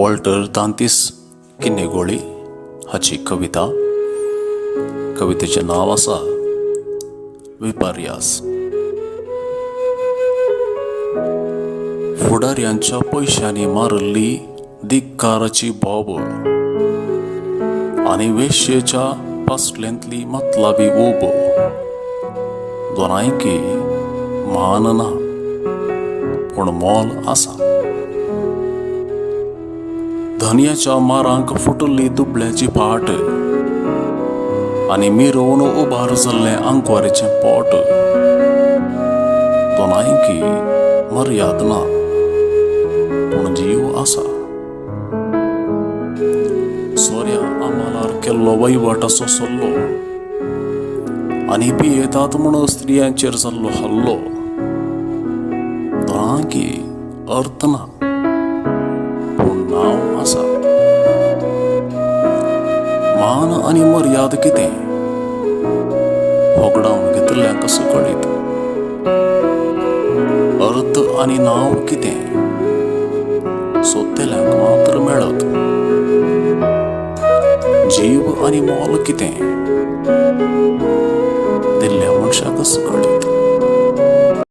Walter तांतीस किन्नेगोळी हाची कवितेचें नांव आसा विपर्यास. फुडाऱ्यांच्या पैशांनी मारल्ली धिक्काराची बोब आनी वेश्येच्या पासलेंतली मतलाबी ओब दोनांयकी मान ना पूण मोल आसा. धन्याच्या मारांक फुटल्ली दुबळ्याची फाट आनी मिरोवन उबार जाल्लें आंकवारीचें पोट दोनांयकी मर्याद ना पूण जीव आसा. सोऱ्या आमालार केल्लो वैवट असो सल्लो आनी पियेतात म्हूण स्त्रियांचेर जाल्लो हल्लो दोनांयकी अर्थ ना पूण नांव आसा. मान आनी मर्याद कितें होगडावन घेतल्ल्यांक कळीत. अर्थ आनी नांव कितें सोदतेल्यांक मात्र मेळत. जीव आनी मोल कितें दिल्ल्या मनशाक कळीत.